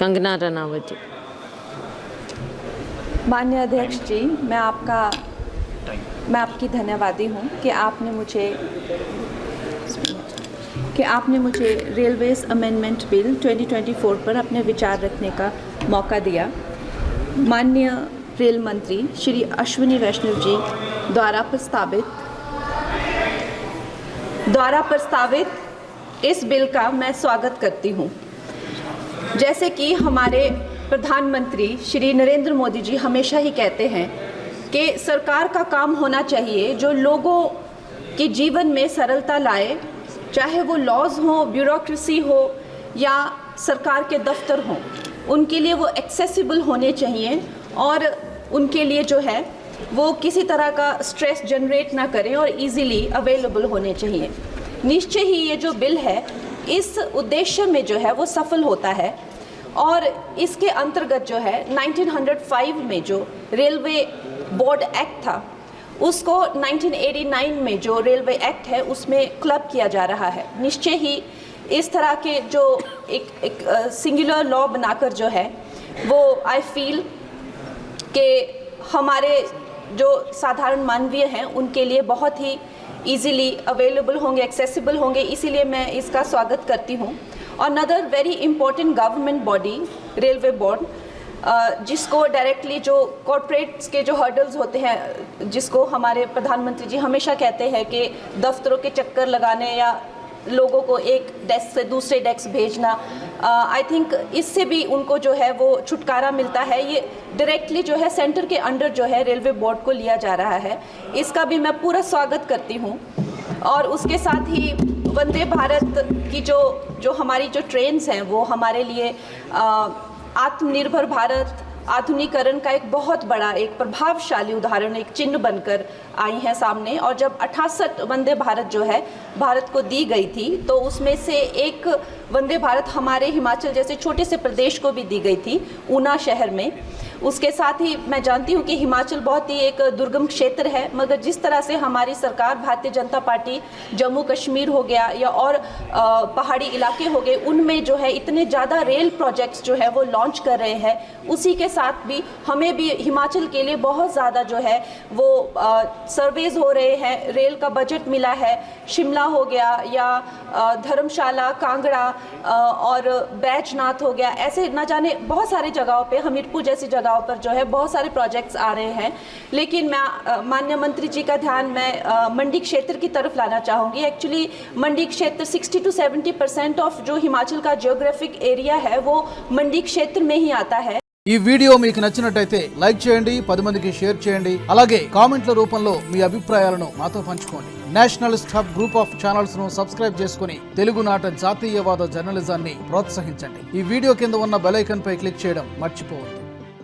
कंगना रनावत जी। माननीय अध्यक्ष जी, मैं आपकी धन्यवादी हूँ कि आपने मुझे रेलवेज अमेंडमेंट बिल 2024 पर अपने विचार रखने का मौका दिया। माननीय रेल मंत्री श्री अश्विनी वैष्णव जी द्वारा प्रस्तावित इस बिल का मैं स्वागत करती हूँ। जैसे कि हमारे प्रधानमंत्री श्री नरेंद्र मोदी जी हमेशा ही कहते हैं कि सरकार का काम होना चाहिए जो लोगों के जीवन में सरलता लाए, चाहे वो लॉज हो, ब्यूरोक्रेसी हो या सरकार के दफ्तर हों, उनके लिए वो एक्सेसिबल होने चाहिए और उनके लिए जो है वो किसी तरह का स्ट्रेस जनरेट ना करें और इजीली अवेलेबल होने चाहिए। निश्चय ही ये जो बिल है इस उद्देश्य में जो है वो सफल होता है और इसके अंतर्गत जो है 1905 में जो रेलवे बोर्ड एक्ट था उसको 1989 में जो रेलवे एक्ट है उसमें क्लब किया जा रहा है। निश्चय ही इस तरह के जो एक सिंगुलर लॉ बनाकर जो है वो आई फील कि हमारे जो साधारण मानवीय हैं उनके लिए बहुत ही इजीली अवेलेबल होंगे, एक्सेसिबल होंगे, इसीलिए मैं इसका स्वागत करती हूँ। Another very important government body railway board, जिसको डायरेक्टली जो कॉरपोरेट्स के जो हर्डल्स होते हैं, जिसको हमारे प्रधानमंत्री जी हमेशा कहते हैं कि दफ्तरों के चक्कर लगाने या लोगों को एक डेस्क से दूसरे डेस्क भेजना, आई थिंक इससे भी उनको जो है वो छुटकारा मिलता है। ये डायरेक्टली जो है सेंटर के अंडर जो है रेलवे बोर्ड को लिया जा रहा है, इसका भी मैं पूरा स्वागत करती हूँ। और उसके साथ ही वंदे भारत की जो हमारी जो ट्रेन्स हैं वो हमारे लिए आत्मनिर्भर भारत आधुनिकीकरण का एक बहुत बड़ा, एक प्रभावशाली उदाहरण, एक चिन्ह बनकर आई हैं सामने। और जब 68 वंदे भारत जो है भारत को दी गई थी तो उसमें से एक वंदे भारत हमारे हिमाचल जैसे छोटे से प्रदेश को भी दी गई थी, ऊना शहर में। उसके साथ ही मैं जानती हूँ कि हिमाचल बहुत ही एक दुर्गम क्षेत्र है, मगर जिस तरह से हमारी सरकार भारतीय जनता पार्टी जम्मू कश्मीर हो गया या और पहाड़ी इलाके हो गए, उनमें जो है इतने ज़्यादा रेल प्रोजेक्ट्स जो है वो लॉन्च कर रहे हैं, उसी के साथ भी हमें भी हिमाचल के लिए बहुत ज़्यादा जो है वो सर्वेज हो रहे हैं, रेल का बजट मिला है। शिमला हो गया या धर्मशाला, कांगड़ा और बैजनाथ हो गया, ऐसे न जाने बहुत सारे जगहों पे, हमीरपुर जैसी जगहों पर जो है बहुत सारे प्रोजेक्ट्स आ रहे हैं। लेकिन मैं माननीय मंत्री जी का ध्यान मैं मंडी क्षेत्र की तरफ लाना चाहूँगी। एक्चुअली मंडी क्षेत्र 60 to 70% ऑफ जो हिमाचल का जियोग्राफिक एरिया है वो मंडी क्षेत्र में ही आता है। ఈ వీడియో మీకు నచ్చినట్లయితే లైక్ చేయండి, 10 మందికి షేర్ చేయండి. అలాగే కామెంట్ల రూపంలో మీ అభిప్రాయాలను మాతో పంచుకోండి. Nationalist hub group of channels ను సబ్స్క్రైబ్ చేసుకుని తెలుగునాట జాతీయవాద జర్నలిజాన్ని ప్రోత్సహించండి. ఈ వీడియో కింద ఉన్న బెల్ ఐకాన్ పై క్లిక్ చేయడం మర్చిపోవద్దు.